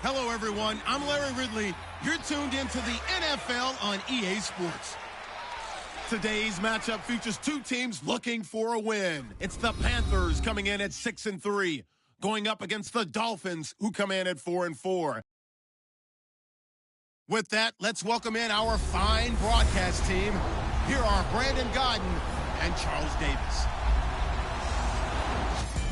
Hello, everyone. I'm Larry Ridley. You're tuned into the NFL on EA Sports. Today's matchup features two teams looking for a win. It's the Panthers coming in at 6-3, going up against the Dolphins, who come in at 4-4. With that, let's welcome in our fine broadcast team. Here are Brandon Godden and Charles Davis.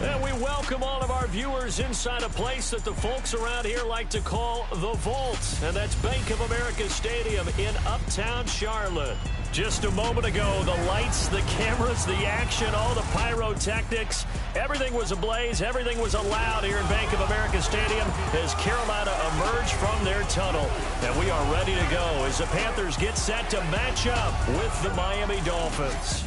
And we welcome all of our viewers inside a place that the folks around here like to call the Vault. And that's Bank of America Stadium in Uptown Charlotte. Just a moment ago, the lights, the cameras, the action, all the pyrotechnics, everything was ablaze, everything was allowed here in Bank of America Stadium as Carolina emerged from their tunnel. And we are ready to go as the Panthers get set to match up with the Miami Dolphins.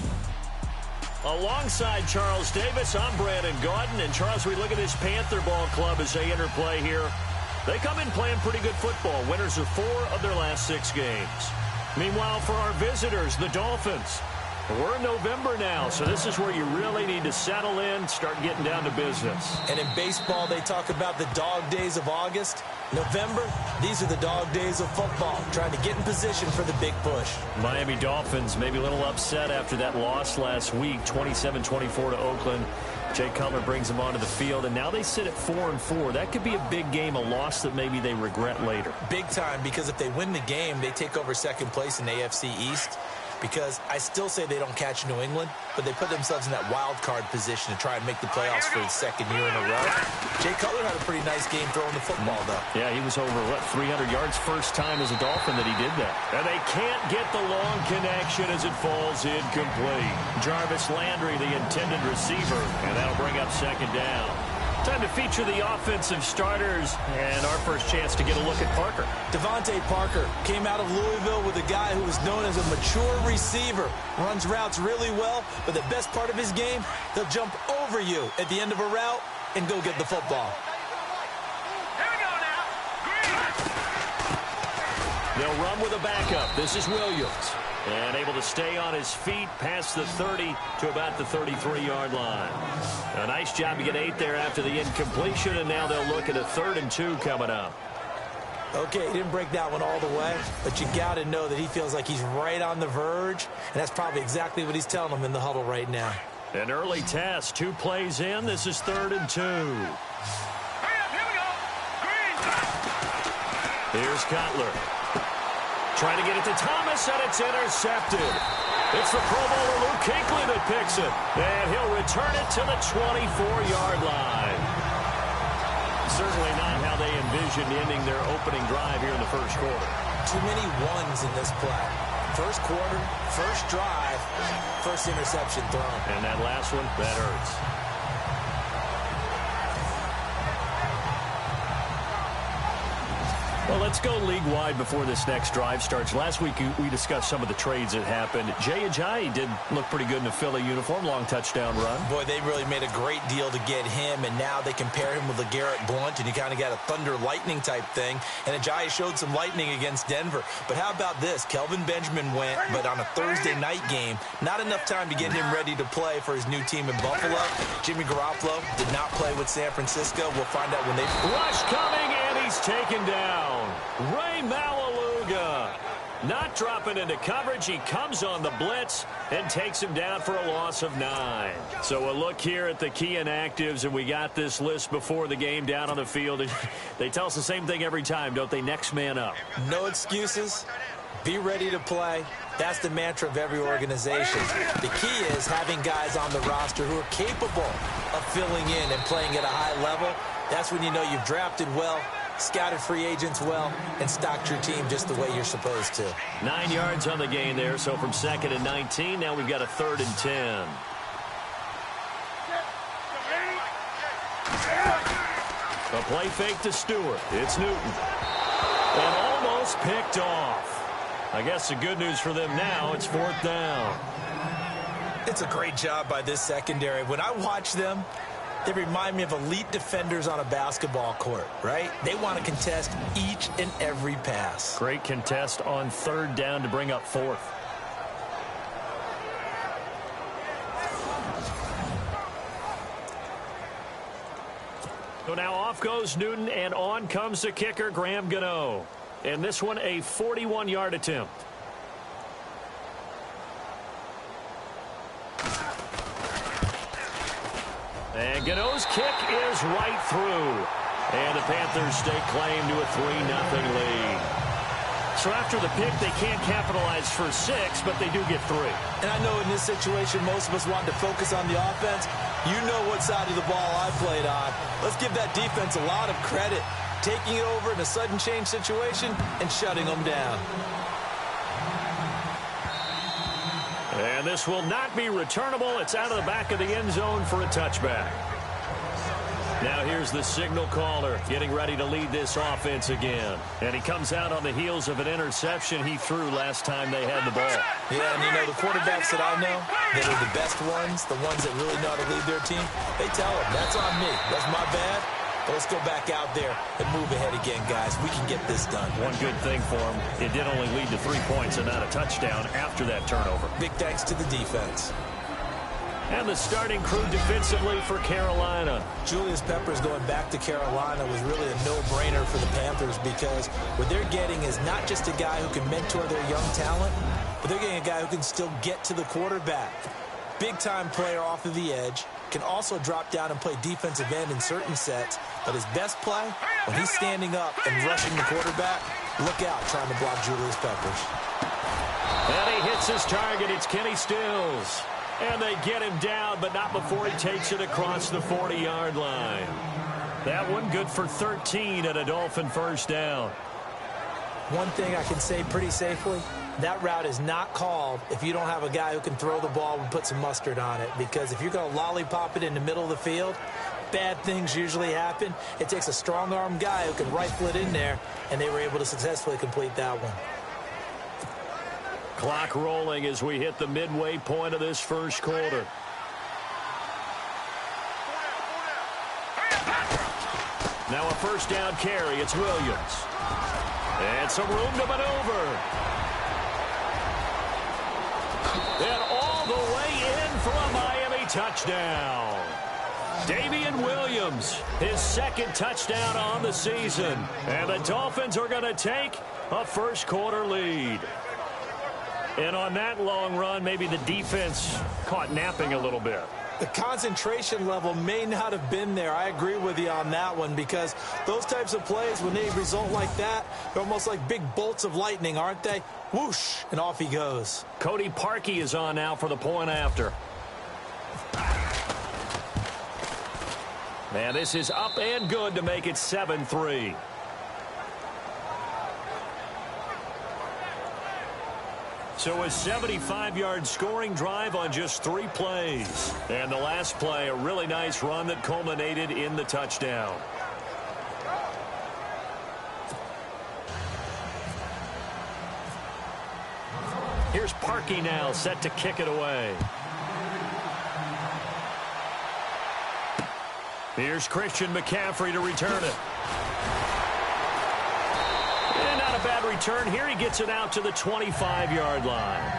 Alongside Charles Davis, I'm Brandon Gaudin. And Charles, we look at this Panther ball club as they interplay here. They come in playing pretty good football. Winners of 4 of their last 6 games. Meanwhile, for our visitors, the Dolphins, we're in November now, so this is where you really need to settle in, start getting down to business. And in baseball, they talk about the dog days of August. November, these are the dog days of football, trying to get in position for the big push. Miami Dolphins maybe a little upset after that loss last week, 27-24 to Oakland. Jay Cutler brings them onto the field, and now they sit at 4-4. That could be a big game, a loss that maybe they regret later. Big time, because if they win the game, they take over second place in the AFC East. Because I still say they don't catch New England, but they put themselves in that wild card position to try and make the playoffs for the second year in a row. Jay Cutler had a pretty nice game throwing the football, though. Yeah, he was over, 300 yards first time as a Dolphin that he did that. And they can't get the long connection as it falls incomplete. Jarvis Landry, the intended receiver, and that'll bring up second down. Time to feature the offensive starters, and our first chance to get a look at Parker. Devontae Parker came out of Louisville with a guy who was known as a mature receiver. Runs routes really well, but the best part of his game, he'll jump over you at the end of a route and go get the football. Here we go now. They'll run with a backup. This is Williams. And able to stay on his feet past the 30 to about the 33-yard line. A nice job to get 8 there after the incompletion, and now they'll look at a 3rd and 2 coming up. Okay, he didn't break that one all the way, but you got to know that he feels like he's right on the verge, and that's probably exactly what he's telling them in the huddle right now. An early test, 2 plays in. This is 3rd and 2. Hurry up, here we go. Green. Here's Cutler. Trying to get it to Thomas, and it's intercepted. It's the Pro Bowler Luke Kuechly that picks it, and he'll return it to the 24-yard line. Certainly not how they envisioned ending their opening drive here in the first quarter. Too many ones in this play. First quarter, first drive, first interception thrown. And that last one, that hurts. Well, let's go league-wide before this next drive starts. Last week, we discussed some of the trades that happened. Jay Ajayi did look pretty good in a Philly uniform, long touchdown run. Boy, they really made a great deal to get him, and now they compare him with LeGarrette Blount, and you kind of got a thunder-lightning type thing. And Ajayi showed some lightning against Denver. But how about this? Kelvin Benjamin went, but on a Thursday night game, not enough time to get him ready to play for his new team in Buffalo. Jimmy Garoppolo did not play with San Francisco. We'll find out when they... Rush coming, and he's taken down. Ray Malaluga not dropping into coverage. He comes on the blitz and takes him down for a loss of 9. So a look here at the key inactives, and we got this list before the game down on the field. They tell us the same thing every time, don't they? Next man up. No excuses. Be ready to play. That's the mantra of every organization. The key is having guys on the roster who are capable of filling in and playing at a high level. That's when you know you've drafted well, scouted free agents well, and stocked your team just the way you're supposed to. 9 yards on the gain there, so from 2nd and 19, now we've got a 3rd and 10. A play fake to Stewart. It's Newton. And almost picked off. I guess the good news for them now, it's 4th down. It's a great job by this secondary. When I watch them, they remind me of elite defenders on a basketball court, right? They want to contest each and every pass. Great contest on 3rd down to bring up 4th. So now Off goes Newton, and on comes the kicker, Graham Gano. And this one, a 41-yard attempt. And Gano's kick is right through. And the Panthers stake claim to a 3-0 lead. So after the pick, they can't capitalize for 6, but they do get 3. And I know in this situation, most of us wanted to focus on the offense. You know what side of the ball I played on. Let's give that defense a lot of credit. Taking it over in a sudden change situation and shutting them down. And this will not be returnable. It's out of the back of the end zone for a touchback. Now here's the signal caller getting ready to lead this offense again. And he comes out on the heels of an interception he threw last time they had the ball. Yeah, and you know, the quarterbacks that I know that are the best ones, the ones that really know how to lead their team, they tell them, that's on me. That's my bad. But let's go back out there and move ahead again, guys. We can get this done. One good thing for him, it did only lead to 3 points and not a touchdown after that turnover. Big thanks to the defense. And the starting crew defensively for Carolina. Julius Peppers going back to Carolina was really a no-brainer for the Panthers because what they're getting is not just a guy who can mentor their young talent, but they're getting a guy who can still get to the quarterback. Big-time player off of the edge, can also drop down and play defensive end in certain sets, but his best play, when he's standing up and rushing the quarterback, look out trying to block Julius Peppers. And he hits his target. It's Kenny Stills. And they get him down, but not before he takes it across the 40-yard line. That one good for 13 at a Dolphin first down. One thing I can say pretty safely, that route is not called if you don't have a guy who can throw the ball and put some mustard on it. Because if you're going to lollipop it in the middle of the field, bad things usually happen. It takes a strong-arm guy who can rifle it in there, and they were able to successfully complete that one. Clock rolling as we hit the midway point of this first quarter. Now a first down carry. It's Williams. And some room to maneuver. And all the way in for a Miami touchdown. Damian Williams, his second touchdown on the season. And the Dolphins are going to take a first quarter lead. And on that long run, maybe the defense caught napping a little bit. The concentration level may not have been there. I agree with you on that one because those types of plays, when they result like that, they're almost like big bolts of lightning, aren't they? Whoosh, and off he goes. Cody Parkey is on now for the point after. And this is up and good to make it 7-3. So a 75-yard scoring drive on just 3 plays. And the last play, a really nice run that culminated in the touchdown. Here's Parkey now, set to kick it away. Here's Christian McCaffrey to return it. And not a bad return here. He gets it out to the 25-yard line.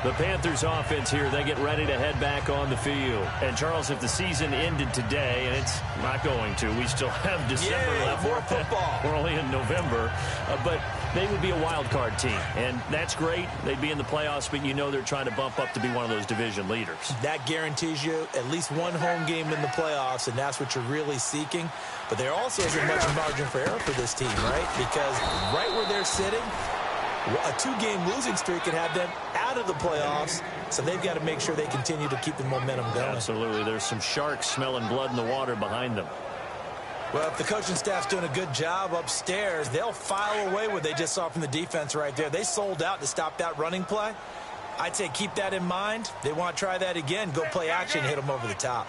The Panthers offense here, they get ready to head back on the field. And, Charles, if the season ended today, and it's not going to, we still have December left. More football. We're only in November. But they would be a wild card team. And that's great. They'd be in the playoffs, but you know they're trying to bump up to be one of those division leaders. That guarantees you at least one home game in the playoffs, and that's what you're really seeking. But there also isn't much margin for error for this team, right? Because right where they're sitting, a 2-game losing streak could have them out of the playoffs, so they've got to make sure they continue to keep the momentum going. Absolutely. There's some sharks smelling blood in the water behind them. Well, if the coaching staff's doing a good job upstairs, they'll file away what they just saw from the defense right there. They sold out to stop that running play. I'd say keep that in mind. They want to try that again. Go play action, hit them over the top.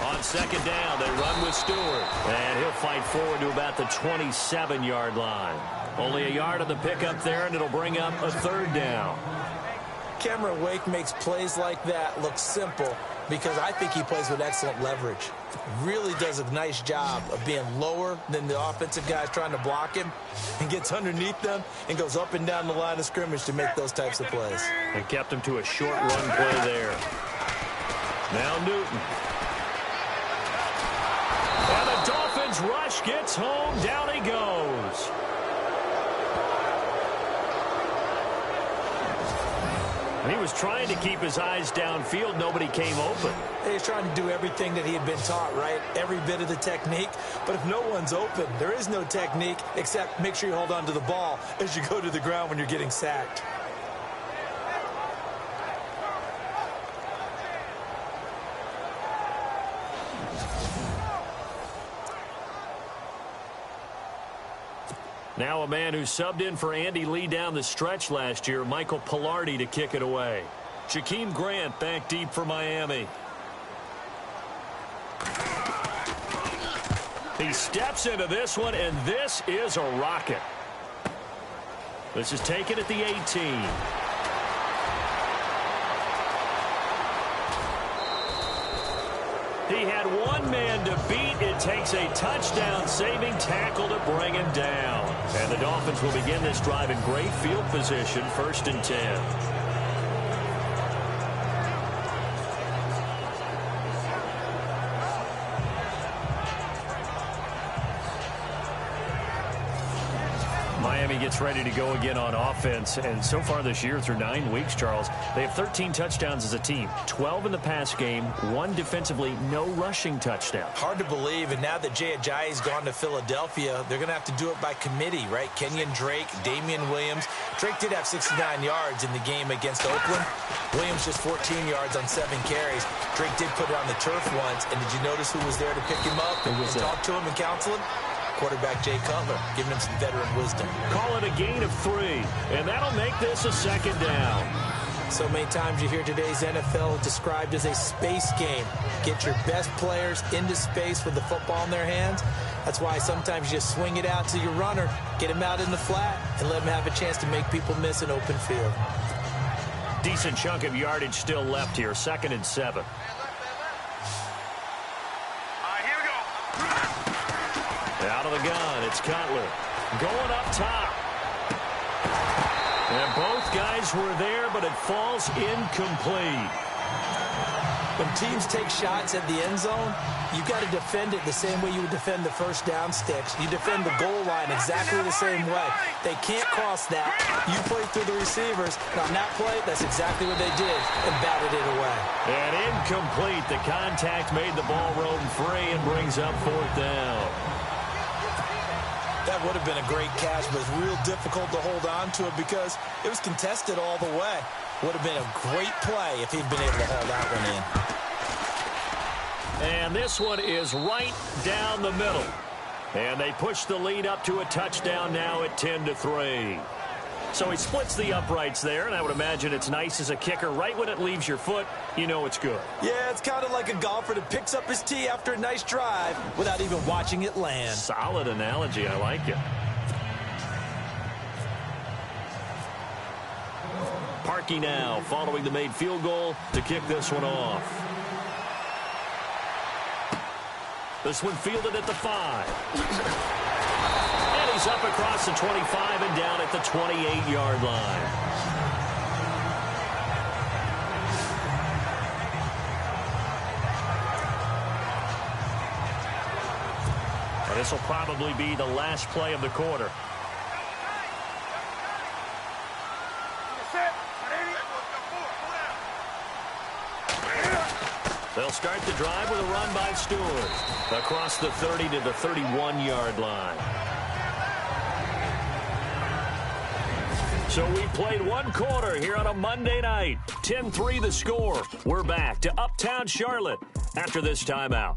On second down, they run with Stewart. And he'll fight forward to about the 27-yard line. Only a yard on the pickup there, and it'll bring up a third down. Cameron Wake makes plays like that look simple because I think he plays with excellent leverage. Really does a nice job of being lower than the offensive guys trying to block him and gets underneath them and goes up and down the line of scrimmage to make those types of plays. And kept him to a short run play there. Now Newton. And the Dolphins rush gets home. Down he goes. And he was trying to keep his eyes downfield. Nobody came open. He's trying to do everything that he had been taught, right? Every bit of the technique. But if no one's open, there is no technique except make sure you hold on to the ball as you go to the ground when you're getting sacked. Now a man who subbed in for Andy Lee down the stretch last year, Michael Pilardi, to kick it away. Jakeem Grant back deep for Miami. He steps into this one, and this is a rocket. This is taken at the 18. He had one man to beat. It takes a touchdown-saving tackle to bring him down. And the Dolphins will begin this drive in great field position, 1st and 10. Miami gets ready to go again on offense, and so far this year through 9 weeks, Charles, they have 13 touchdowns as a team, 12 in the pass game, 1 defensively, no rushing touchdown. Hard to believe, and now that Jay Ajayi's gone to Philadelphia, they're going to have to do it by committee, right? Kenyon Drake, Damian Williams. Drake did have 69 yards in the game against Oakland. Williams just 14 yards on 7 carries. Drake did put it on the turf once, and did you notice who was there to pick him up and talk to him and counsel him? Quarterback Jay Cutler, giving him some veteran wisdom. Call it a gain of 3, and that'll make this a 2nd down. So many times you hear today's NFL described as a space game. Get your best players into space with the football in their hands. That's why sometimes you just swing it out to your runner, get him out in the flat, and let him have a chance to make people miss an open field. Decent chunk of yardage still left here, 2nd and 7. Out of the gun, it's Cutler. Going up top. And both guys were there, but it falls incomplete. When teams take shots at the end zone, you've got to defend it the same way you would defend the first down sticks. You defend the goal line exactly the same way. They can't cross that. You play through the receivers. And on that play, that's exactly what they did, and batted it away. And incomplete. The contact made the ball roam free and brings up 4th down. That would have been a great catch, but it's real difficult to hold on to it because it was contested all the way. Would have been a great play if he'd been able to hold that one in. And this one is right down the middle. And they push the lead up to a touchdown now at 10-3. So he splits the uprights there, and I would imagine it's nice as a kicker. Right when it leaves your foot, you know it's good. Yeah, it's kind of like a golfer that picks up his tee after a nice drive without even watching it land. Solid analogy. I like it. Parkey now following the made field goal to kick this one off. This one fielded at the 5. And he's up across the 25 and down at the 28-yard line. And this will probably be the last play of the quarter. They'll start the drive with a run by Stewart across the 30 to the 31-yard line. So we played 1 quarter here on a Monday night. 10-3 the score. We're back to Uptown Charlotte after this timeout.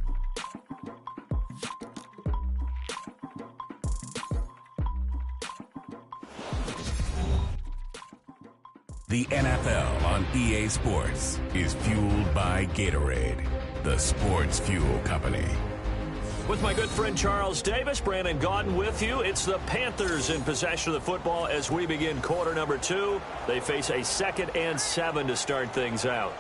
The NFL on EA Sports is fueled by Gatorade, the sports fuel company. With my good friend Charles Davis, Brandon Gaudin with you. It's the Panthers in possession of the football as we begin quarter number 2. They face a 2nd and 7 to start things out.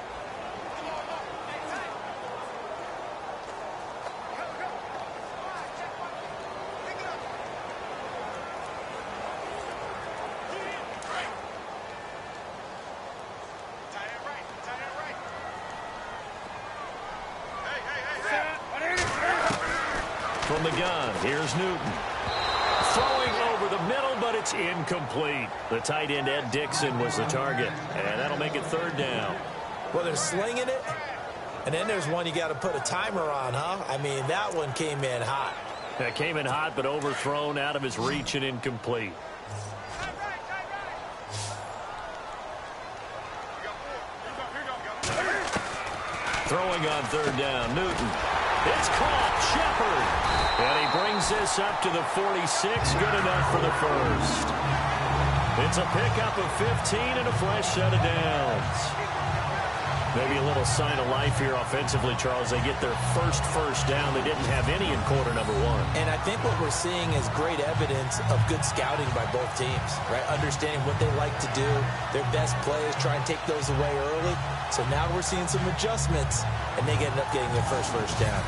the gun. Here's Newton. Throwing over the middle, but it's incomplete. The tight end, Ed Dixon, was the target. And that'll make it third down. Well, they're slinging it. And then there's one you got to put a timer on, huh? I mean, that one came in hot. That came in hot, but overthrown, out of his reach, and incomplete. Throwing on third down, Newton. It's caught, Shepard. And he brings this up to the 46, good enough for the first. It's a pickup of 15 and a fresh set of downs. Maybe a little sign of life here offensively, Charles. They get their first down. They didn't have any in quarter number one. And I think what we're seeing is great evidence of good scouting by both teams, right? Understanding what they like to do, their best plays, try and take those away early. So now we're seeing some adjustments, and they end up getting their first down.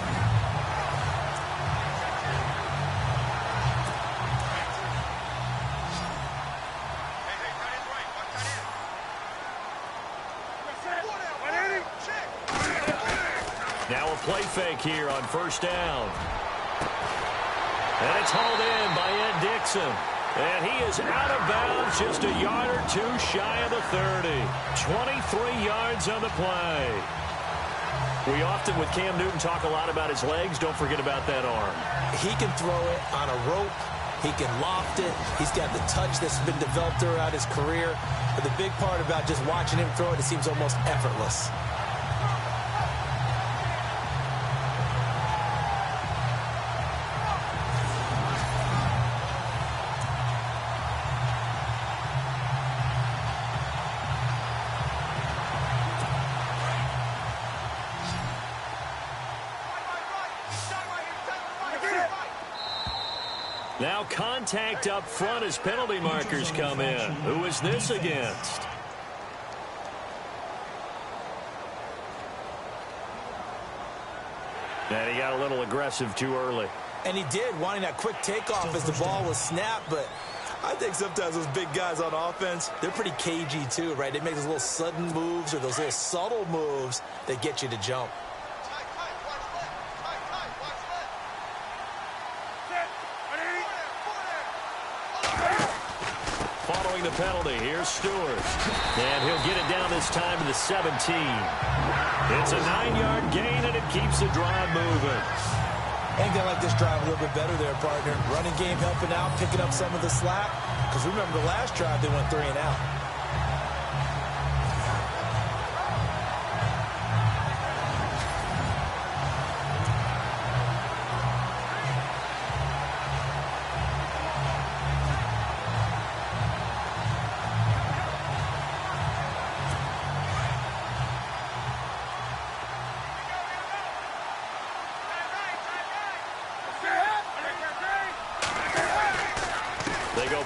Now a play fake here on first down. And it's hauled in by Ed Dixon. And he is out of bounds, just a yard or two shy of the 30. 23 yards on the play. We often, with Cam Newton, talk a lot about his legs. Don't forget about that arm. He can throw it on a rope. He can loft it. He's got the touch that's been developed throughout his career. But the big part about just watching him throw it, it seems almost effortless. Now contact up front as penalty markers come in. Who is this against? And he got a little aggressive too early. And he did, wanting that quick takeoff as the ball was snapped. But I think sometimes those big guys on offense, they're pretty cagey too, right? They make those little sudden moves or those little subtle moves that get you to jump. Following the penalty, here's Stewart. And he'll get it down this time to the 17. It's a 9-yard gain, and it keeps the drive moving. Ain't gonna like this drive a little bit better there, partner. Running game helping out, picking up some of the slack. Because remember the last drive, they went 3 and out.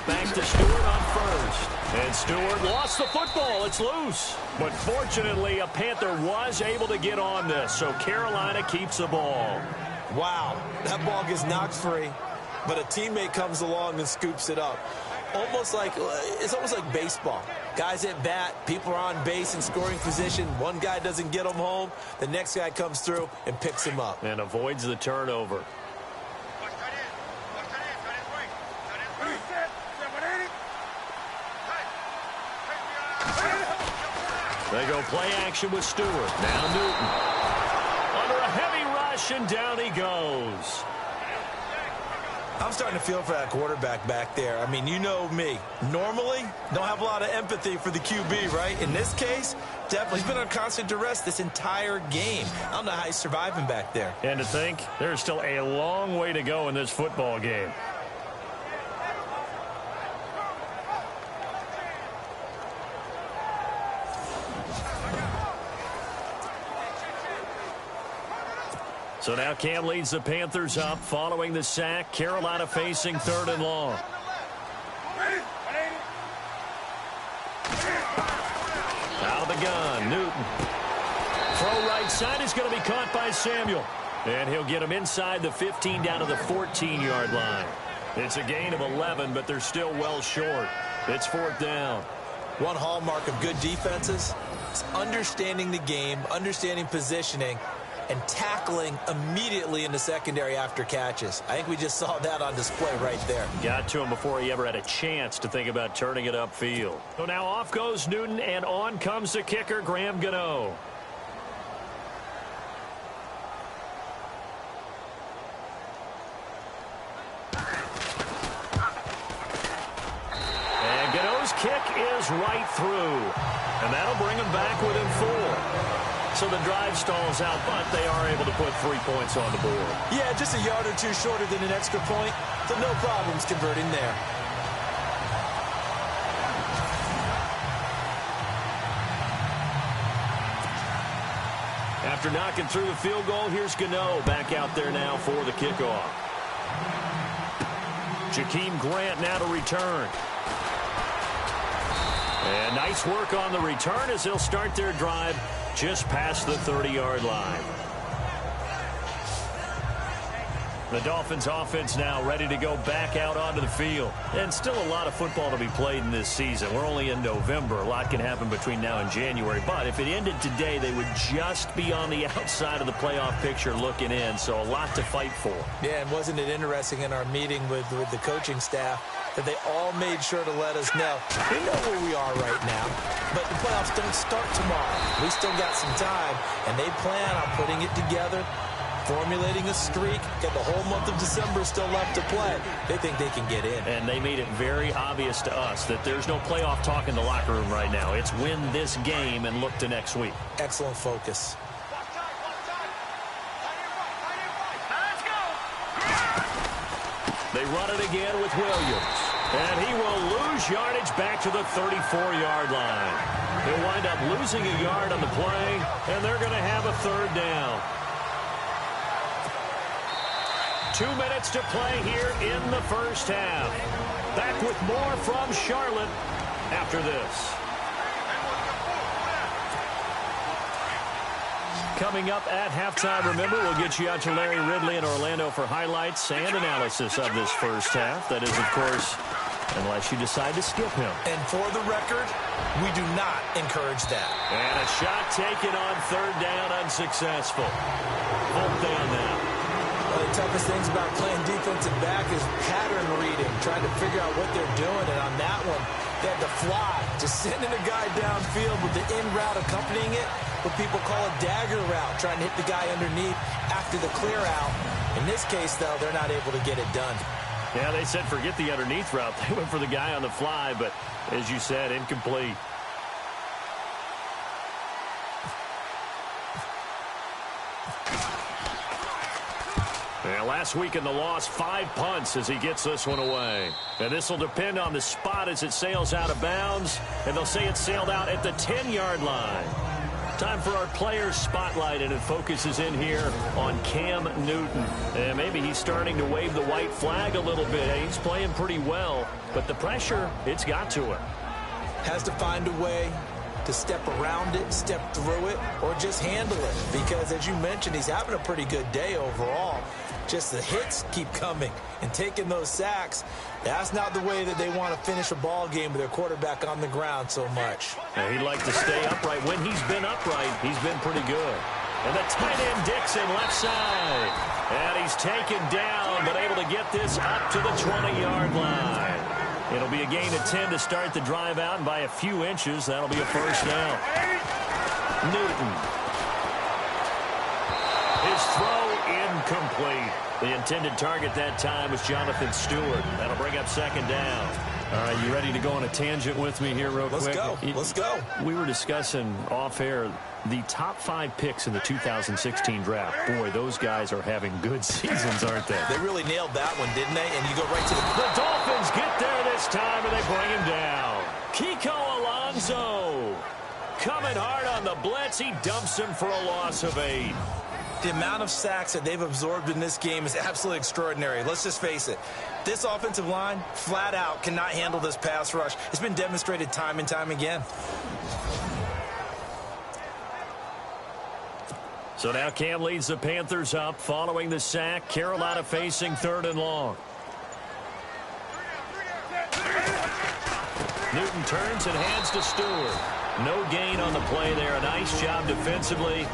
Back to Stewart on first. And Stewart lost the football. It's loose. But fortunately, a Panther was able to get on this, so Carolina keeps the ball. Wow, that ball gets knocked free, but a teammate comes along and scoops it up. It's almost like baseball. Guys at bat, people are on base in scoring position. One guy doesn't get him home. The next guy comes through and picks him up. And avoids the turnover. They go play action with Stewart. Now Newton. Under a heavy rush, and down he goes. I'm starting to feel for that quarterback back there. I mean, you know me. Normally, don't have a lot of empathy for the QB, right? In this case, definitely. He's been on constant duress this entire game. I don't know how he's surviving back there. And to think, there's still a long way to go in this football game. So now Cam leads the Panthers up following the sack. Carolina facing 3rd and long. Out of the gun, Newton. Throw right side is going to be caught by Samuel. And he'll get him inside the 15 down to the 14-yard line. It's a gain of 11, but they're still well short. It's 4th down. One hallmark of good defenses is understanding the game, understanding positioning, and tackling immediately in the secondary after catches. I think we just saw that on display right there. Got to him before he ever had a chance to think about turning it upfield. So now off goes Newton, and on comes the kicker, Graham Gano. And Gano's kick is right through. And that'll bring him back within 4. So the drive stalls out, but they are able to put 3 points on the board. Yeah, just a yard or two shorter than an extra point, so no problems converting there. After knocking through the field goal, here's Gano back out there now for the kickoff. Jakeem Grant now to return. And nice work on the return as they'll start their drive just past the 30-yard line. The Dolphins offense now ready to go back out onto the field. And still a lot of football to be played in this season. We're only in November. A lot can happen between now and January. But if it ended today, they would just be on the outside of the playoff picture looking in. So a lot to fight for. Yeah, and wasn't it interesting in our meeting with the coaching staff that they all made sure to let us know we know where we are right now, but the playoffs don't start tomorrow. We still got some time, and they plan on putting it together, formulating a streak, got the whole month of December still left to play. They think they can get in. And they made it very obvious to us that there's no playoff talk in the locker room right now. It's win this game and look to next week. Excellent focus. They run it again with Williams. And he will lose yardage back to the 34-yard line. He'll wind up losing a yard on the play, and they're going to have a 3rd down. 2 minutes to play here in the first half. Back with more from Charlotte after this. Coming up at halftime, remember, we'll get you out to Larry Ridley in Orlando for highlights and analysis of this first half. That is, of course, unless you decide to skip him. And for the record, we do not encourage that. And a shot taken on 3rd down, unsuccessful. 4th down now. One of the toughest things about playing defensive back is pattern reading, trying to figure out what they're doing. And on that one, they had to fly, just sending a guy downfield with the in route accompanying it. What people call a dagger route, trying to hit the guy underneath after the clear out. In this case, though, they're not able to get it done. Yeah, they said forget the underneath route. They went for the guy on the fly, but as you said, incomplete. Yeah, last week in the loss, 5 punts as he gets this one away. And this will depend on the spot as it sails out of bounds. And they'll say it sailed out at the 10-yard line. Time for our players spotlight, and it focuses in here on Cam Newton. And maybe he's starting to wave the white flag a little bit. He's playing pretty well, but the pressure, it's got to him. Has to find a way to step around it, step through it, or just handle it. Because, as you mentioned, he's having a pretty good day overall. Just the hits keep coming and taking those sacks. That's not the way that they want to finish a ball game with their quarterback on the ground so much. Now, he'd like to stay upright. When he's been upright, he's been pretty good. And the tight end Dixon left side. And he's taken down, but able to get this up to the 20-yard line. It'll be a gain of 10 to start the drive out, and by a few inches, that'll be a 1st down. Newton. His throw incomplete. The intended target that time was Jonathan Stewart. That'll bring up 2nd down. All right, you ready to go on a tangent with me here real quick? Let's go. We were discussing off-air the top 5 picks in the 2016 draft. Boy, those guys are having good seasons, aren't they? They really nailed that one, didn't they? And you go right to The Dolphins get there this time, and they bring him down. Kiko Alonso coming hard on the blitz. He dumps him for a loss of 8. The amount of sacks that they've absorbed in this game is absolutely extraordinary. Let's just face it. This offensive line, flat out, cannot handle this pass rush. It's been demonstrated time and time again. So now Cam leads the Panthers up following the sack. Carolina facing 3rd and long. Newton turns and hands to Stewart. No gain on the play there. A nice job defensively.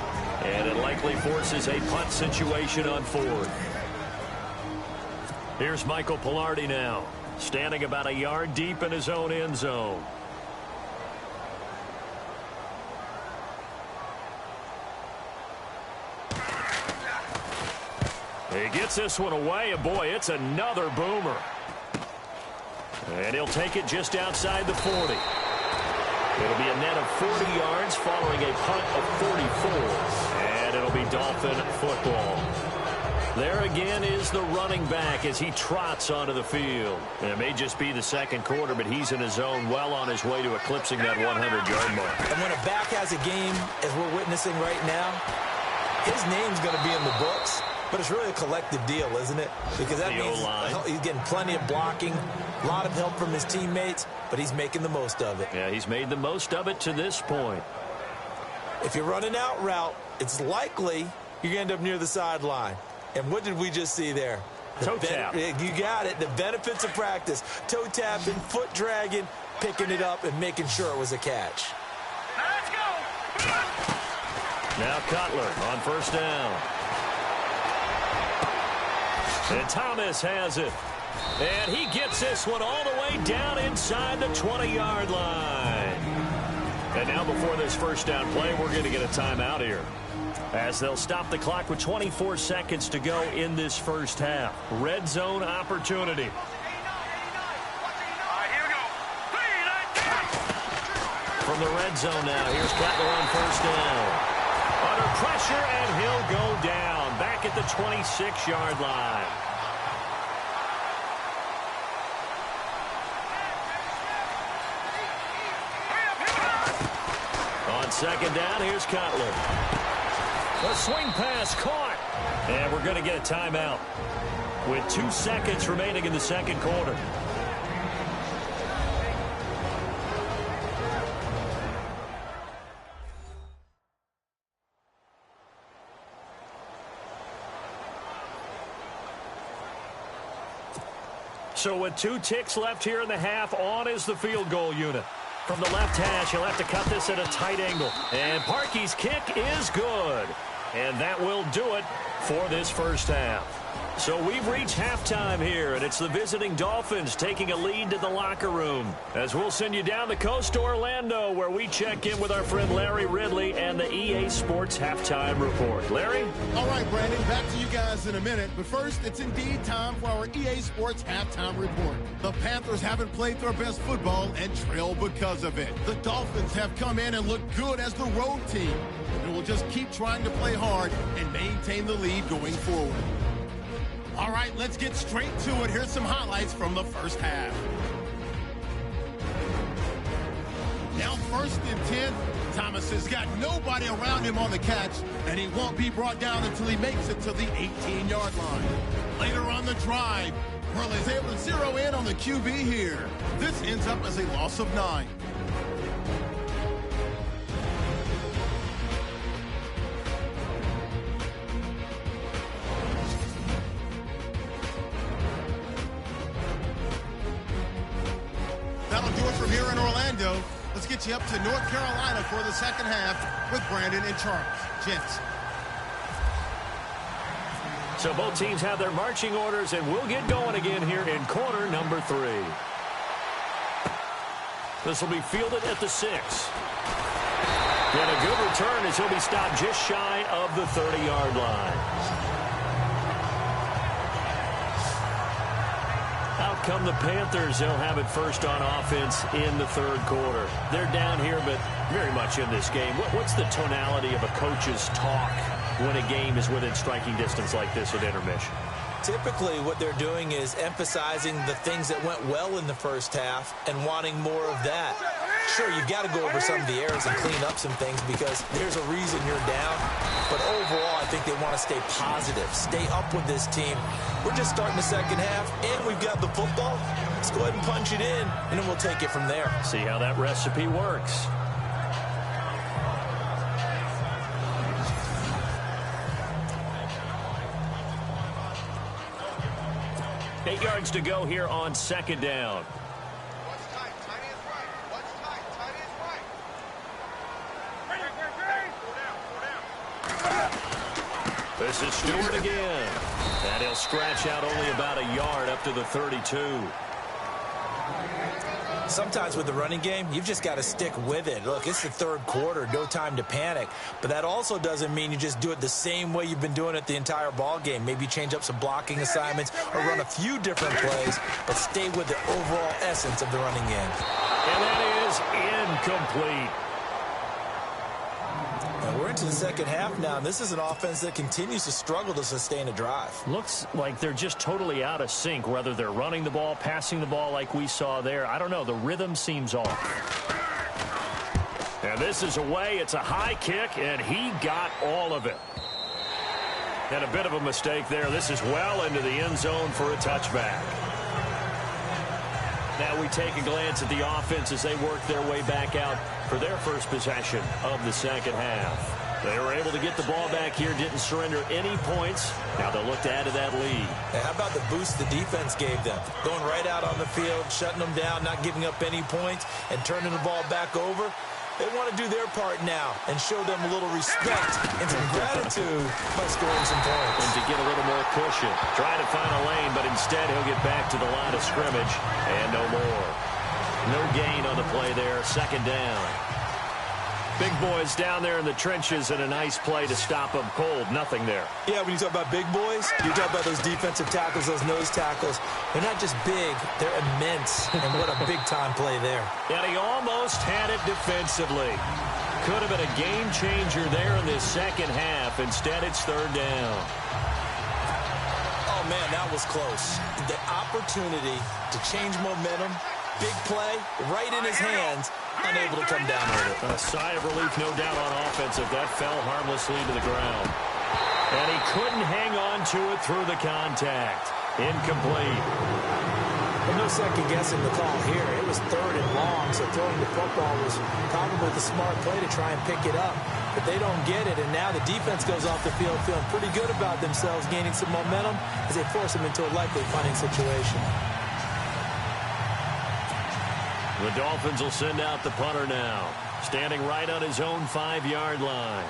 And it likely forces a punt situation on 4th. Here's Michael Pilardi now, standing about a yard deep in his own end zone. He gets this one away, and boy, it's another boomer. And he'll take it just outside the 40. It'll be a net of 40 yards following a punt of 44. And it'll be Dolphin football. There again is the running back as he trots onto the field. And it may just be the second quarter, but he's in his zone, well on his way to eclipsing that 100-yard mark. And when a back has a game, as we're witnessing right now, his name's going to be in the books. But it's really a collective deal, isn't it? Because that means he's getting plenty of blocking, a lot of help from his teammates, but he's making the most of it. Yeah, he's made the most of it to this point. If you're running out route, it's likely you're going to end up near the sideline. And what did we just see there? Toe tap. You got it. The benefits of practice. Toe tapping, foot dragging, picking it up, and making sure it was a catch. Let's go. Now Cutler on first down. And Thomas has it. And he gets this one all the way down inside the 20-yard line. And now before this first down play, we're going to get a timeout here, as they'll stop the clock with 24 seconds to go in this first half. Red zone opportunity. All right, here we go. 3, 9, 10. From the red zone now, here's Cutler on first down. Under pressure, and he'll go down back at the 26-yard line. On second down, here's Cutler. A swing pass caught. And we're going to get a timeout with 2 seconds remaining in the second quarter. So with 2 ticks left here in the half, on is the field goal unit. From the left hash, he'll have to cut this at a tight angle. And Parkey's kick is good. And that will do it for this first half. So we've reached halftime here, and it's the visiting Dolphins taking a lead to the locker room, as we'll send you down the coast to Orlando, where we check in with our friend Larry Ridley and the EA Sports Halftime Report. Larry? All right, Brandon, back to you guys in a minute. But first, it's indeed time for our EA Sports Halftime Report. The Panthers haven't played their best football and trail because of it. The Dolphins have come in and looked good as the road team, and will just keep trying to play hard and maintain the lead going forward. All right, let's get straight to it. Here's some highlights from the first half. Now 1st and 10. Thomas has got nobody around him on the catch, and he won't be brought down until he makes it to the 18-yard line. Later on the drive, Pearl is able to zero in on the QB here. This ends up as a loss of 9. That'll do it from here in Orlando. Let's get you up to North Carolina for the second half with Brandon and Charles. Gents. So both teams have their marching orders, and we'll get going again here in quarter number 3. This will be fielded at the 6. And a good return as he'll be stopped just shy of the 30-yard line. Out come the Panthers. They'll have it first on offense in the third quarter. They're down here, but very much in this game. What's the tonality of a coach's talk when a game is within striking distance like this at intermission? Typically, what they're doing is emphasizing the things that went well in the first half and wanting more of that. Sure, you've got to go over some of the errors and clean up some things because there's a reason you're down. But overall, I think they want to stay positive, stay up with this team. We're just starting the second half, and we've got the football. Let's go ahead and punch it in, and then we'll take it from there. See how that recipe works. Eight yards to go here on second down. What's tight? Tight is right. What's tight? Tight is right. Ready. Four down. This is Stewart again. And he'll scratch out only about a yard up to the 32. Sometimes with the running game, you've just got to stick with it. Look, it's the third quarter, no time to panic. But that also doesn't mean you just do it the same way you've been doing it the entire ball game. Maybe change up some blocking assignments or run a few different plays, but stay with the overall essence of the running game. And that is incomplete. And we're into the second half now, and this is an offense that continues to struggle to sustain a drive. Looks like they're just totally out of sync, whether they're running the ball, passing the ball like we saw there. I don't know. The rhythm seems off. And this is away. It's a high kick, and he got all of it. And a bit of a mistake there. This is well into the end zone for a touchback. Now we take a glance at the offense as they work their way back out for their first possession of the second half. They were able to get the ball back here, didn't surrender any points. Now they'll look to add to that lead. And how about the boost the defense gave them? Going right out on the field, shutting them down, not giving up any points, and turning the ball back over. They want to do their part now and show them a little respect and some gratitude by scoring some points. And to get a little more cushion. Trying to find a lane, but instead he'll get back to the line of scrimmage and no more. No gain on the play there. Second down. Big boys down there in the trenches and a nice play to stop them cold. Nothing there. Yeah, when you talk about big boys, you talk about those defensive tackles, those nose tackles. They're not just big, they're immense. And what a big-time play there. And he almost had it defensively. Could have been a game changer there in this second half. Instead, it's third down. Oh, man, that was close. The opportunity to change momentum, big play, right in his hands, unable to come down with it. A sigh of relief, no doubt, on offense if that fell harmlessly to the ground. And he couldn't hang on to it through the contact. Incomplete. Well, no second guessing the call here. It was third and long, so throwing the football was probably the smart play to try and pick it up. But they don't get it, and now the defense goes off the field feeling pretty good about themselves, gaining some momentum as they force them into a likely punting situation. The Dolphins will send out the punter now, standing right on his own 5-yard line.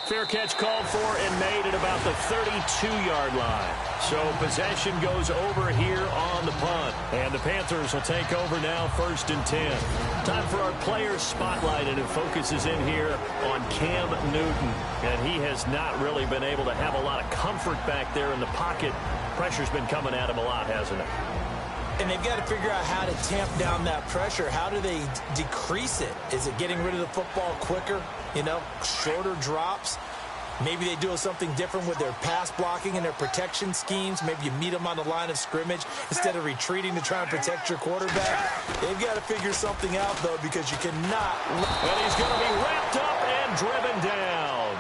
Fair catch called for and made at about the 32-yard line. So possession goes over here on the punt. And the Panthers will take over now, 1st and 10. Time for our players spotlight, and it focuses in here on Cam Newton. And he has not really been able to have a lot of comfort back there in the pocket. Pressure's been coming at him a lot, hasn't it? And they've got to figure out how to tamp down that pressure. How do they decrease it? Is it getting rid of the football quicker? You know, shorter drops? Maybe they do something different with their pass blocking and their protection schemes. Maybe you meet them on the line of scrimmage instead of retreating to try and protect your quarterback. They've got to figure something out, though, because you cannot. And he's going to be wrapped up and driven down.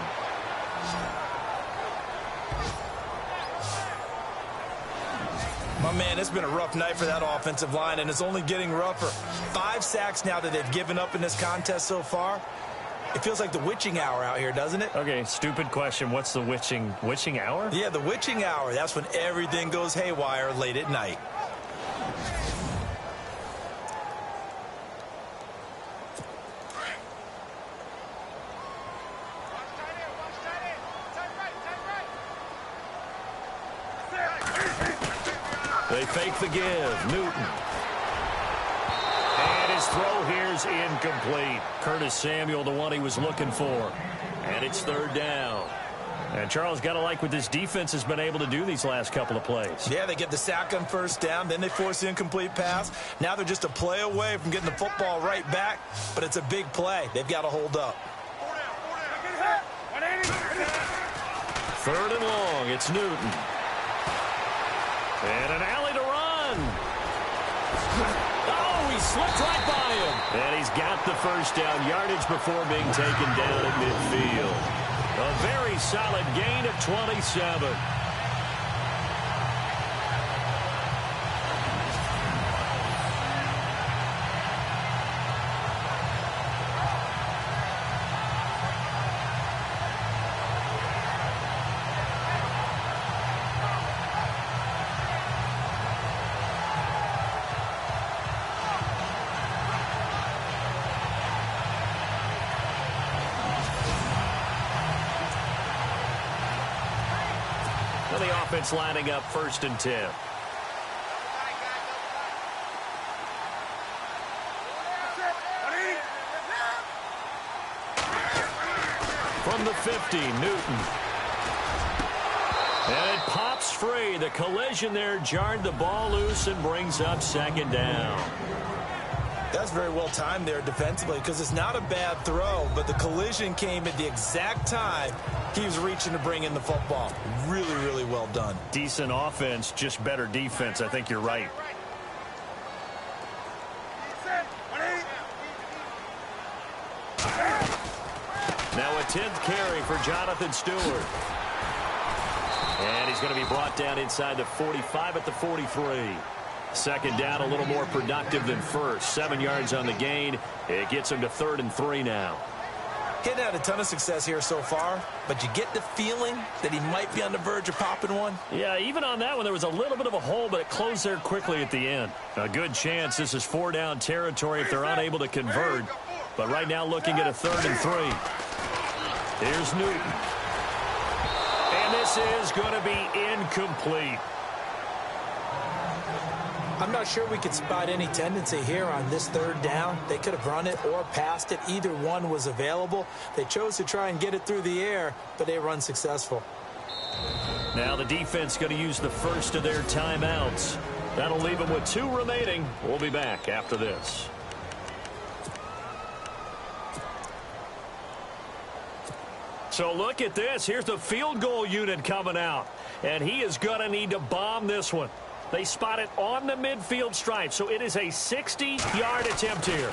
My man, it's been a rough night for that offensive line, and it's only getting rougher. 5 sacks now that they've given up in this contest so far. It feels like the witching hour out here, doesn't it? Okay, stupid question. What's the witching hour? Yeah, the witching hour. That's when everything goes haywire late at night. They fake the give. Newton. And his throw here's incomplete. Curtis Samuel, the one he was looking for. And it's third down. And Charles, got to like what this defense has been able to do these last couple of plays. Yeah, they get the sack on first down, then they force the incomplete pass. Now they're just a play away from getting the football right back, but it's a big play. They've got to hold up. Third and long, it's Newton. And an alley to run. Oh, he slipped right by him. And he's got the first down yardage before being taken down at midfield. A very solid gain of 27. And the offense lining up 1st and 10. From the 50, Newton. And it pops free. The collision there jarred the ball loose and brings up 2nd down. That's very well timed there defensively because it's not a bad throw, but the collision came at the exact time he was reaching to bring in the football. Really, really well done. Decent offense, just better defense. I think you're right. Now a 10th carry for Jonathan Stewart. And he's going to be brought down inside the 45 at the 43. 2nd down, a little more productive than first. 7 yards on the gain. It gets him to 3rd and 3 now. Hitting had a ton of success here so far, but you get the feeling that he might be on the verge of popping one. Yeah, even on that one, there was a little bit of a hole, but it closed there quickly at the end. A good chance this is 4-down territory if they're unable to convert. But right now looking at a 3rd and 3. Here's Newton. And this is going to be incomplete. I'm not sure we could spot any tendency here on this 3rd down. They could have run it or passed it. Either one was available. They chose to try and get it through the air, but they were unsuccessful. Now the defense going to use the first of their timeouts. That'll leave them with 2 remaining. We'll be back after this. So look at this. Here's the field goal unit coming out. And he is going to need to bomb this one. They spot it on the midfield stripe. So it is a 60-yard attempt here.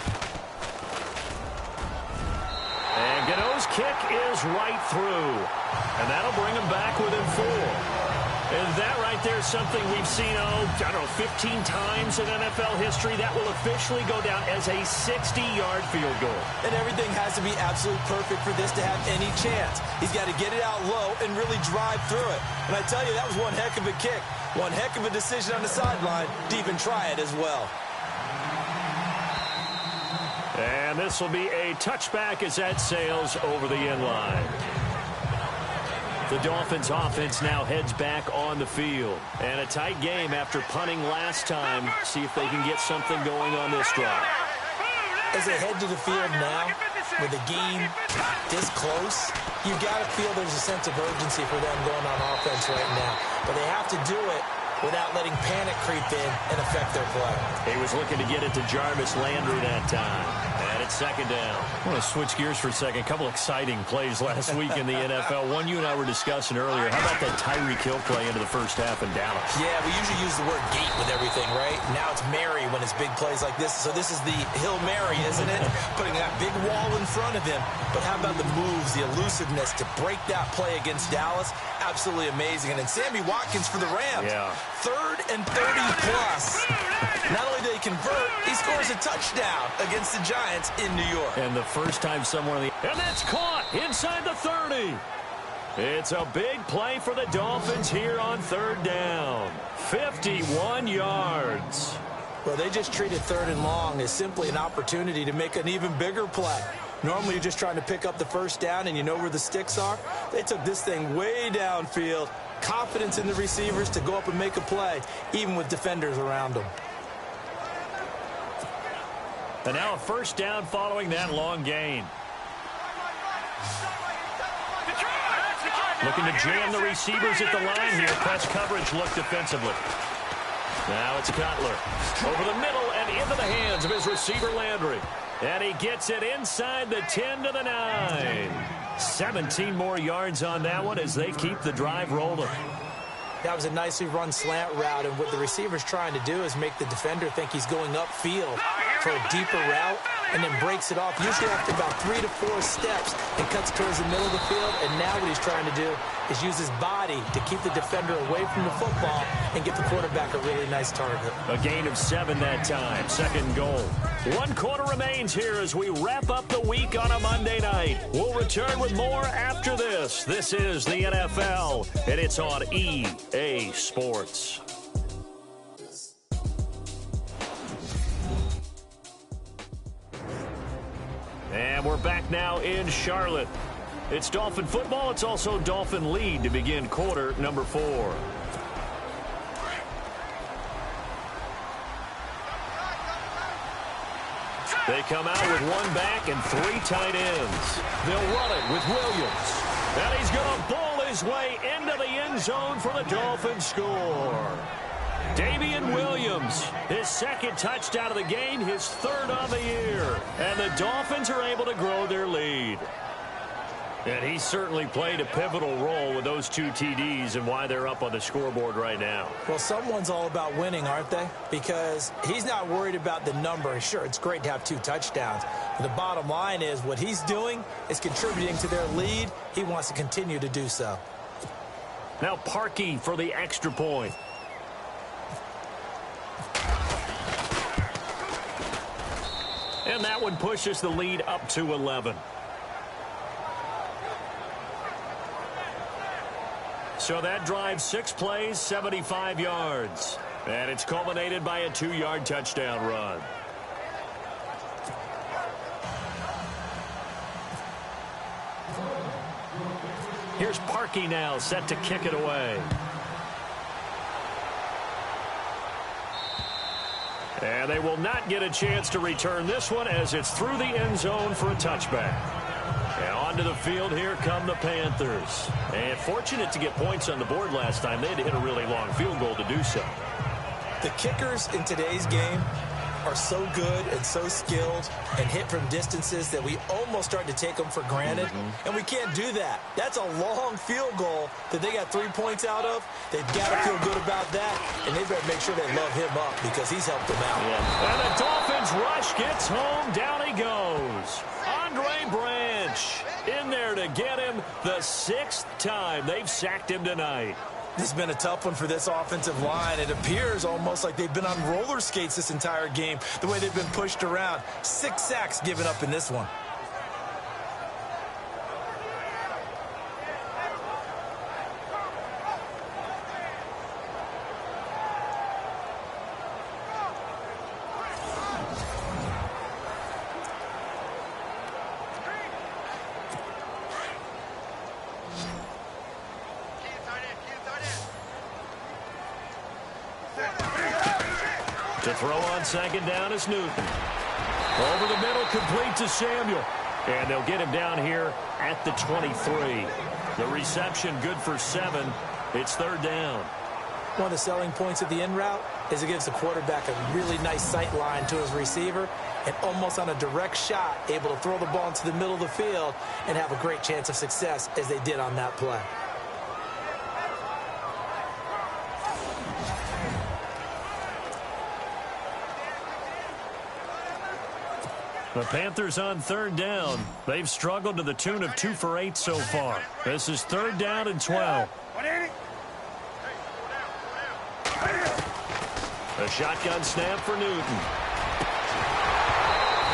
And Gano's kick is right through. And that'll bring him back within 4. And that right there is something we've seen, I don't know, 15 times in NFL history. That will officially go down as a 60-yard field goal. And everything has to be absolutely perfect for this to have any chance. He's got to get it out low and really drive through it. And I tell you, that was one heck of a kick. One heck of a decision on the sideline to even try it as well. And this will be a touchback as that sails over the end line. The Dolphins offense now heads back on the field. And a tight game after punting last time. See if they can get something going on this drive. As they head to the field now, with the game this close, you've got to feel there's a sense of urgency for them going on offense right now. But they have to do it without letting panic creep in and affect their play. He was looking to get it to Jarvis Landry that time. And it's 2nd down. I want to switch gears for a second. A couple exciting plays last week in the NFL. One you and I were discussing earlier. How about that Tyreek Hill play into the first half in Dallas? Yeah, we usually use the word gate with everything, right? Now it's Mary when it's big plays like this. So this is the Hill Mary, isn't it? Putting that big wall in front of him. But how about the moves, the elusiveness to break that play against Dallas? Absolutely amazing. And then Sammy Watkins for the Rams. Yeah. 3rd and 30 plus. Not only did he convert, he scores a touchdown against the Giants in New York. And the first time someone in the... And that's caught inside the 30. It's a big play for the Dolphins here on 3rd down. 51 yards. Well, they just treated 3rd and long as simply an opportunity to make an even bigger play. Normally, you're just trying to pick up the first down and you know where the sticks are. They took this thing way downfield. Confidence in the receivers to go up and make a play, even with defenders around them. And now a 1st down following that long gain. Looking to jam the receivers at the line here. Press coverage look defensively. Now it's Cutler. Over the middle and into the hands of his receiver Landry. And he gets it inside the 10 to the 9. 17 more yards on that one as they keep the drive rolling. That was a nicely run slant route, and what the receiver's trying to do is make the defender think he's going upfield for a deeper route and then breaks it off, usually after about 3 to 4 steps, and cuts towards the middle of the field. And now what he's trying to do is use his body to keep the defender away from the football and get the quarterback a really nice target. A gain of 7 that time. 2nd goal. 1 quarter remains here as we wrap up the week on a Monday night. We'll return with more after this. This is the NFL, and it's on EA Sports. And we're back now in Charlotte. It's Dolphin football. It's also Dolphin lead to begin quarter number 4. They come out with 1 back and 3 tight ends. They'll run it with Williams. And he's going to bowl his way into the end zone for the Dolphins score. Damian Williams, his 2nd touchdown of the game, his 3rd of the year. And the Dolphins are able to grow their lead. And he certainly played a pivotal role with those 2 TDs and why they're up on the scoreboard right now. Well, someone's all about winning, aren't they? Because he's not worried about the number. Sure, it's great to have 2 touchdowns. But the bottom line is what he's doing is contributing to their lead. He wants to continue to do so. Now Parkey for the extra point. And that one pushes the lead up to 11. So that drives 6 plays, 75 yards. And it's culminated by a 2-yard touchdown run. Here's Parkey now, set to kick it away. And they will not get a chance to return this one as it's through the end zone for a touchback. And onto the field, here come the Panthers. And fortunate to get points on the board last time. They had to hit a really long field goal to do so. The kickers in today's game are so good and so skilled and hit from distances that we almost start to take them for granted. And we can't do that. That's a long field goal that they got 3 points out of. They've got to feel good about that, and they better make sure they love him up because he's helped them out. Yeah. And the Dolphins rush gets home. Down he goes. Andre Branch in there to get him the 6th time they've sacked him tonight. This has been a tough one for this offensive line. It appears almost like they've been on roller skates this entire game, the way they've been pushed around. 6 sacks given up in this one. To throw on 2nd down is Newton. Over the middle, complete to Samuel. And they'll get him down here at the 23. The reception good for 7. It's 3rd down. One of the selling points of the in route is it gives the quarterback a really nice sight line to his receiver and almost on a direct shot able to throw the ball into the middle of the field and have a great chance of success as they did on that play. The Panthers on 3rd down. They've struggled to the tune of 2 for 8 so far. This is 3rd down and 12. A shotgun snap for Newton.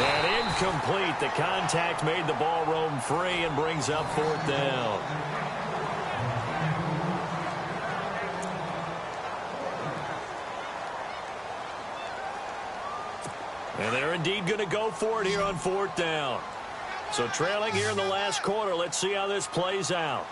And incomplete. The contact made the ball roam free and brings up 4th down. And they're indeed going to go for it here on 4th down. So trailing here in the last quarter. Let's see how this plays out.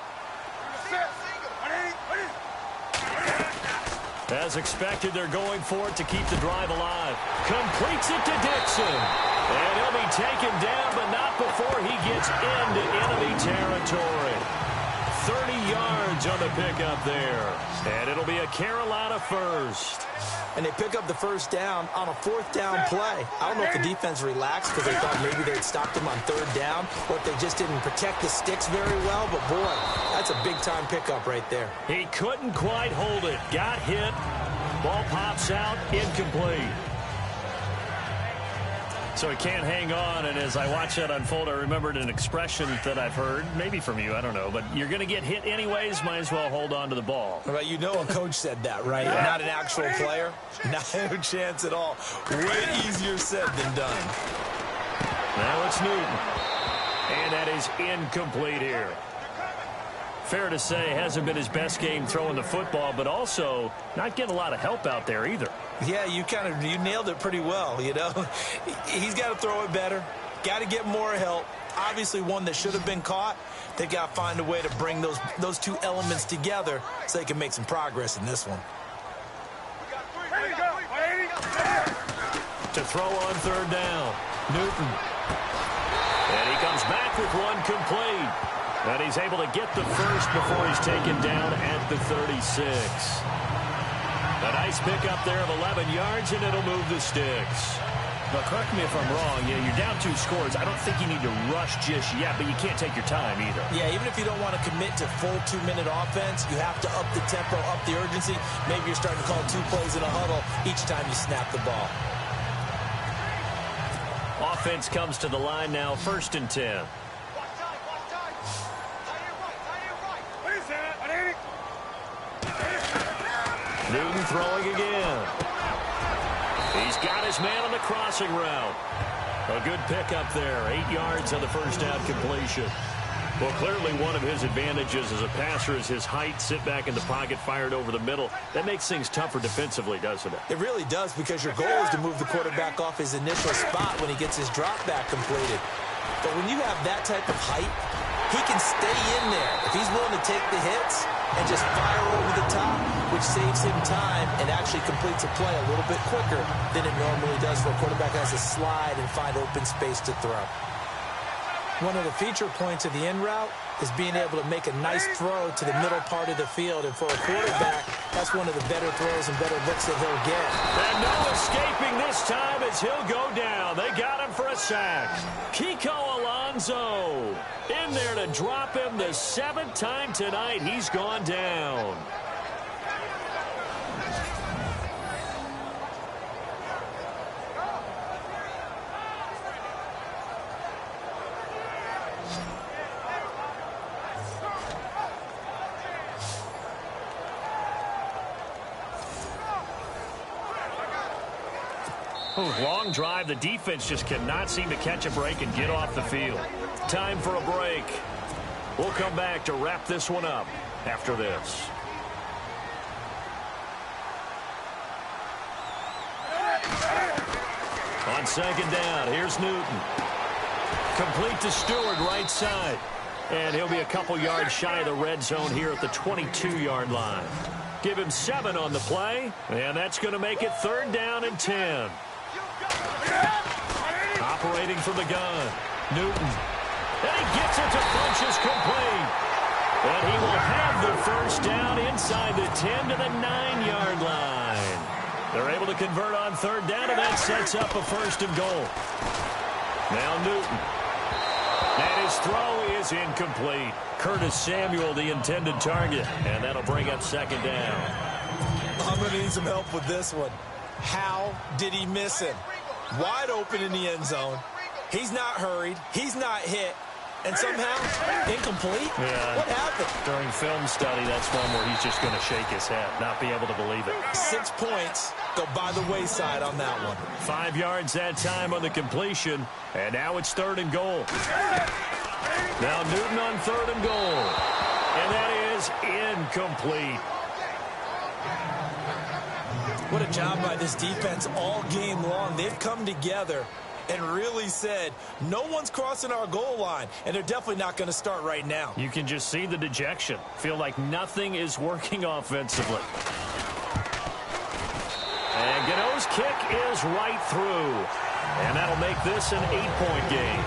As expected, they're going for it to keep the drive alive. Completes it to Dixon. And he'll be taken down, but not before he gets into enemy territory. 30 yards on the pickup there. And it'll be a Carolina first. And they pick up the 1st down on a 4th down play. I don't know if the defense relaxed because they thought maybe they'd stopped them on 3rd down or if they just didn't protect the sticks very well. But, boy, that's a big-time pickup right there. He couldn't quite hold it. Got hit. Ball pops out. Incomplete. So he can't hang on, and as I watch that unfold, I remembered an expression that I've heard, maybe from you, I don't know, but you're going to get hit anyways, might as well hold on to the ball. Well, you know a coach said that, right? Yeah. Not an actual player. No chance at all. Way easier said than done. Now it's Newton. And that is incomplete here. Fair to say, hasn't been his best game throwing the football, but also not getting a lot of help out there either. Yeah, you nailed it pretty well, you know. He's got to throw it better, got to get more help, obviously one that should have been caught. They got to find a way to bring those two elements together so they can make some progress in this one. To throw on third down, Newton. And he comes back with one complete. And he's able to get the first before he's taken down at the 36. A nice pickup there of 11 yards, and it'll move the sticks. But correct me if I'm wrong, you're down 2 scores. I don't think you need to rush just yet, but you can't take your time either. Yeah, even if you don't want to commit to full 2-minute offense, you have to up the tempo, up the urgency. Maybe you're starting to call 2 plays in a huddle each time you snap the ball. Offense comes to the line now, 1st and 10. Newton throwing again. He's got his man on the crossing route. A good pickup there. 8 yards on the first down completion. Well, clearly one of his advantages as a passer is his height. Sit back in the pocket, fired over the middle. That makes things tougher defensively, doesn't it? It really does, because your goal is to move the quarterback off his initial spot when he gets his drop back completed. But when you have that type of height, he can stay in there if he's willing to take the hits and just fire over the top, which saves him time and actually completes a play a little bit quicker than it normally does for a quarterback who has to slide and find open space to throw. One of the feature points of the in route is being able to make a nice throw to the middle part of the field. And for a quarterback, that's one of the better throws and better looks that he'll get. And no escaping this time as he'll go down. They got him for a sack. Kiko Alonso in there to drop him the 7th time tonight. He's gone down. Long drive. The defense just cannot seem to catch a break and get off the field. Time for a break. We'll come back to wrap this one up after this. On 2nd down, here's Newton. Complete to Stewart, right side. And he'll be a couple yards shy of the red zone here at the 22-yard line. Give him 7 on the play, and that's going to make it 3rd down and 10. Operating from the gun, Newton. And he gets it to Funchess complete. And he will have the 1st down inside the 10 to the 9-yard line. They're able to convert on 3rd down, and that sets up a 1st and goal. Now Newton. And his throw is incomplete. Curtis Samuel, the intended target. And that'll bring up 2nd down. I'm going to need some help with this one. How did he miss him? Wide open in the end zone. He's not hurried. He's not hit. And somehow, incomplete? Yeah. What happened? During film study, that's one where he's just going to shake his head, not be able to believe it. 6 points go by the wayside on that one. 5 yards that time on the completion. And now it's 3rd and goal. Now Newton on 3rd and goal. And that is incomplete. What a job by this defense all game long. They've come together and really said, no one's crossing our goal line, and they're definitely not going to start right now. You can just see the dejection. Feel like nothing is working offensively. And Gano's kick is right through. And that'll make this an 8-point game.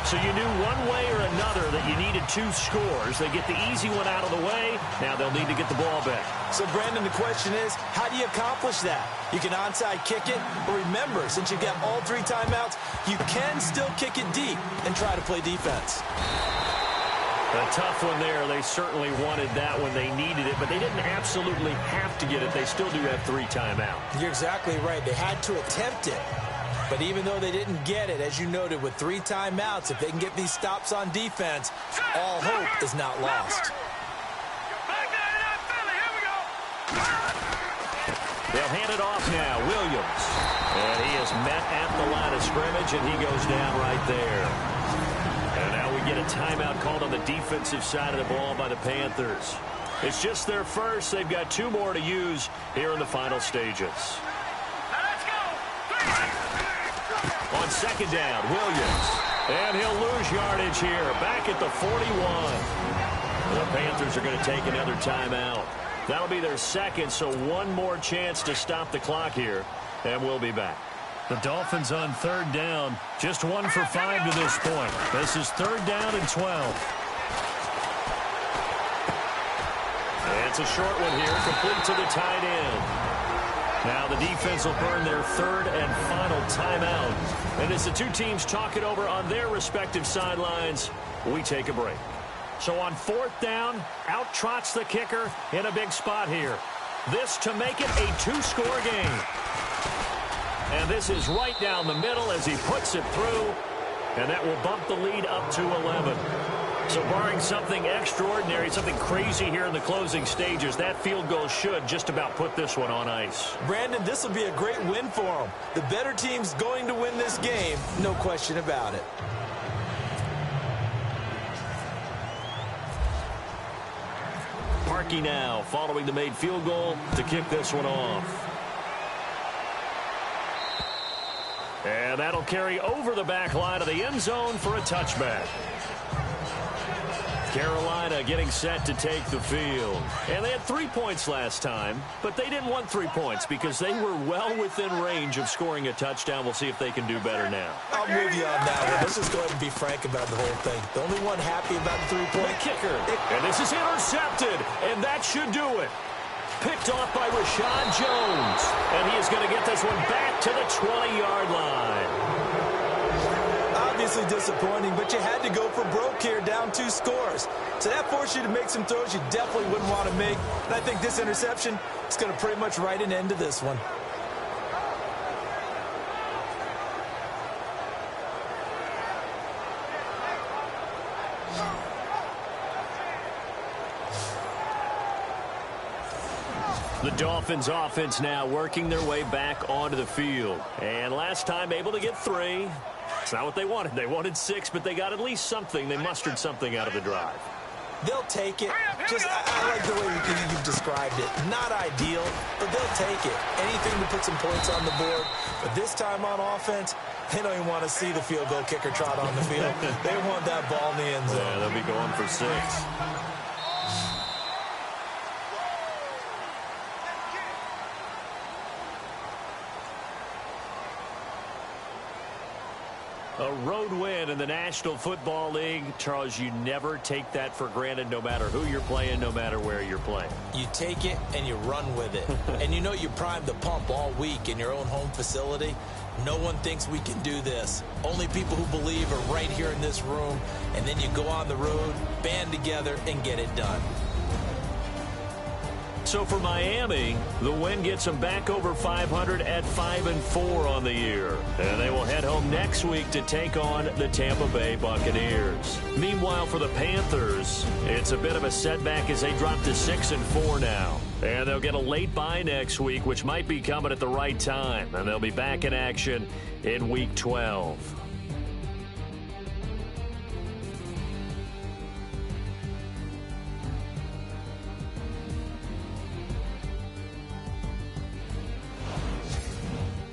So you knew one way or another that you needed 2 scores. They get the easy one out of the way. Now they'll need to get the ball back. So, Brandon, the question is, how do you accomplish that? You can onside kick it, but remember, since you've got all 3 timeouts, you can still kick it deep and try to play defense. A tough one there. They certainly wanted that when they needed it, but they didn't absolutely have to get it. They still do have 3 timeouts. You're exactly right. They had to attempt it. But even though they didn't get it, as you noted, with 3 timeouts, if they can get these stops on defense, all hope is not lost. They'll hand it off now. Williams. And he is met at the line of scrimmage, and he goes down right there. And now we get a timeout called on the defensive side of the ball by the Panthers. It's just their first. They've got 2 more to use here in the final stages. On 2nd down, Williams. And he'll lose lose yardage here. Back at the 41. The Panthers are going to take another timeout. That'll be their second, so one more chance to stop the clock here, and we'll be back. The Dolphins on third down. Just 1 for 5 to this point. This is third down and 12. And it's a short one here, complete to the tight end. Now the defense will burn their third and final timeout. And as the two teams talk it over on their respective sidelines, we take a break. So on fourth down, out trots the kicker in a big spot here. This to make it a 2-score game. And this is right down the middle as he puts it through. And that will bump the lead up to 11. So barring something extraordinary, something crazy here in the closing stages, that field goal should just about put this one on ice. Brandon, this will be a great win for them. The better team's going to win this game, no question about it. Parkey now following the made field goal to kick this one off. And that'll carry over the back line of the end zone for a touchback. Carolina getting set to take the field. And they had 3 points last time, but they didn't want 3 points because they were well within range of scoring a touchdown. We'll see if they can do better now. I'm with you on that one. Let's just go ahead and be frank about the whole thing. The only one happy about the 3-point kicker. And this is intercepted, and that should do it. Picked off by Rashad Jones. And he is going to get this one back to the 20-yard line. Obviously disappointing, but you had to go for broke here, down 2 scores. So that forced you to make some throws you definitely wouldn't want to make. And I think this interception is going to pretty much write an end to this one. The Dolphins offense now working their way back onto the field. And last time able to get 3. It's not what they wanted. They wanted 6, but they got at least something. They mustered something out of the drive. They'll take it. I like the way you've described it. Not ideal, but they'll take it. Anything to put some points on the board. But this time on offense, they don't even want to see the field goal kicker trot on the field. They want that ball in the end zone. Yeah, they'll be going for 6. A road win in the National Football League. Charles, you never take that for granted no matter who you're playing, no matter where you're playing. You take it and you run with it. And you know you primed the pump all week in your own home facility. No one thinks we can do this. Only people who believe are right here in this room. And then you go on the road, band together, and get it done. So for Miami, the win gets them back over 500 at 5-4 on the year. And they will head home next week to take on the Tampa Bay Buccaneers. Meanwhile, for the Panthers, it's a bit of a setback as they drop to 6-4 now. And they'll get a late bye next week, which might be coming at the right time. And they'll be back in action in Week 12.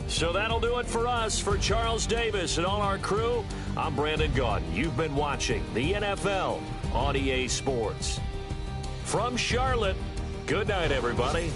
So that'll do it for us. For Charles Davis and all our crew, I'm Brandon Gaudin. You've been watching the NFL on EA Sports. From Charlotte, good night, everybody.